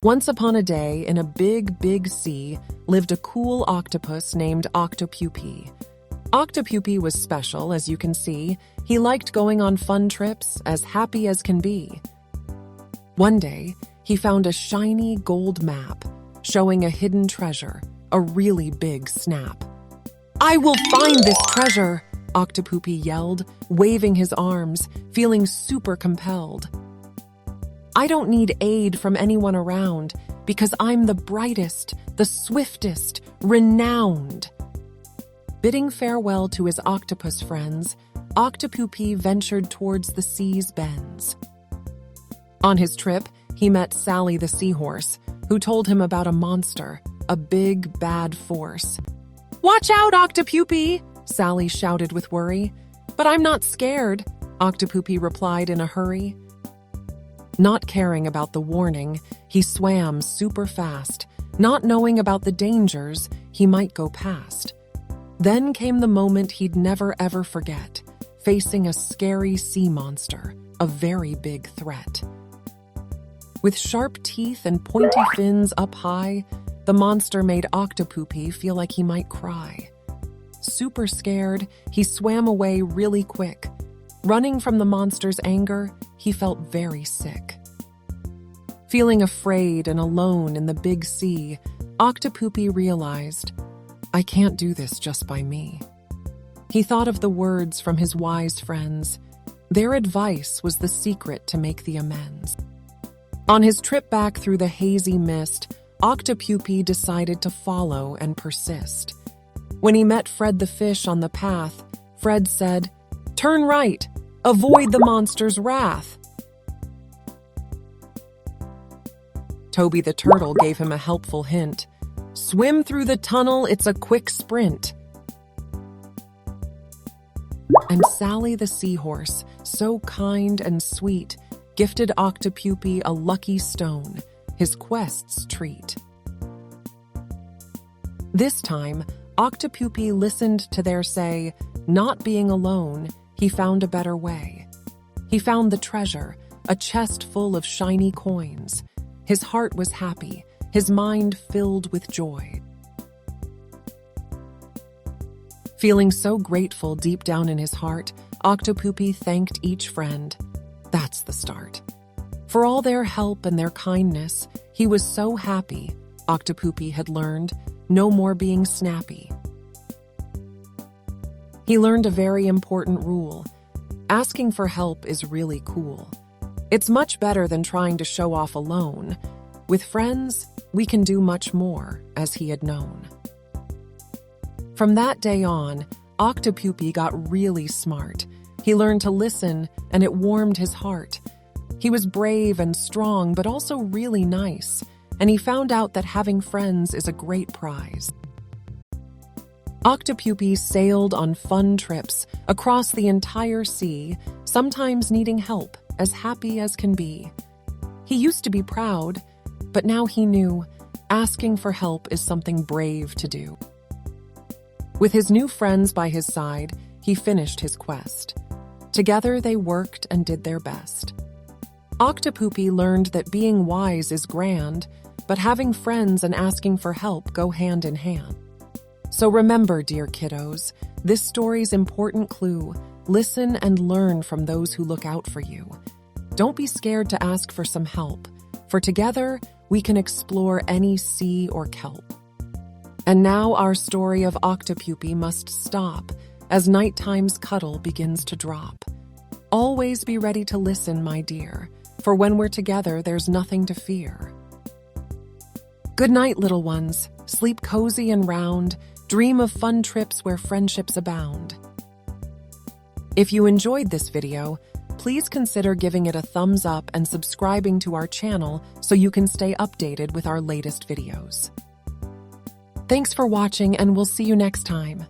Once upon a day, in a big sea, lived a cool octopus named Octopupey. Octopupey was special, as you can see. He liked going on fun trips, as happy as can be. One day, he found a shiny gold map showing a hidden treasure, a really big snap. "I will find this treasure!" Octopupey yelled, waving his arms, feeling super compelled. "I don't need aid from anyone around, because I'm the brightest, the swiftest, renowned." Bidding farewell to his octopus friends, Octopupey ventured towards the sea's bends. On his trip, he met Sally the seahorse, who told him about a monster, a big, bad force. "Watch out, Octopupey!" Sally shouted with worry. "But I'm not scared," Octopupey replied in a hurry. Not caring about the warning, he swam super fast, not knowing about the dangers he might go past. Then came the moment he'd never ever forget, facing a scary sea monster, a very big threat. With sharp teeth and pointy fins up high, the monster made Octopupey feel like he might cry. Super scared, he swam away really quick. Running from the monster's anger, he felt very sick. Feeling afraid and alone in the big sea, Octopupey realized, "I can't do this just by me." He thought of the words from his wise friends. Their advice was the secret to make the amends. On his trip back through the hazy mist, Octopupey decided to follow and persist. When he met Fred the fish on the path, Fred said, "Turn right, avoid the monster's wrath." Toby the turtle gave him a helpful hint. "Swim through the tunnel, it's a quick sprint." And Sally the seahorse, so kind and sweet, gifted Octopupey a lucky stone, his quest's treat. This time, Octopupey listened to their say, not being alone, he found a better way. He found the treasure, a chest full of shiny coins. His heart was happy, his mind filled with joy. Feeling so grateful deep down in his heart, Octopupey thanked each friend. That's the start. For all their help and their kindness, he was so happy. Octopupey had learned, no more being snappy. He learned a very important rule. Asking for help is really cool. It's much better than trying to show off alone. With friends, we can do much more, as he had known. From that day on, Octopupey got really smart. He learned to listen, and it warmed his heart. He was brave and strong, but also really nice, and he found out that having friends is a great prize. Octopupey sailed on fun trips across the entire sea, sometimes needing help, as happy as can be. He used to be proud, but now he knew asking for help is something brave to do. With his new friends by his side, he finished his quest. Together they worked and did their best. Octopupey learned that being wise is grand, but having friends and asking for help go hand in hand. So remember, dear kiddos, this story's important clue: listen and learn from those who look out for you. Don't be scared to ask for some help, for together we can explore any sea or kelp. And now our story of Octopupey must stop as nighttime's cuddle begins to drop. Always be ready to listen, my dear, for when we're together there's nothing to fear. Good night, little ones. Sleep cozy and round. Dream of fun trips where friendships abound. If you enjoyed this video, please consider giving it a thumbs up and subscribing to our channel so you can stay updated with our latest videos. Thanks for watching, and we'll see you next time.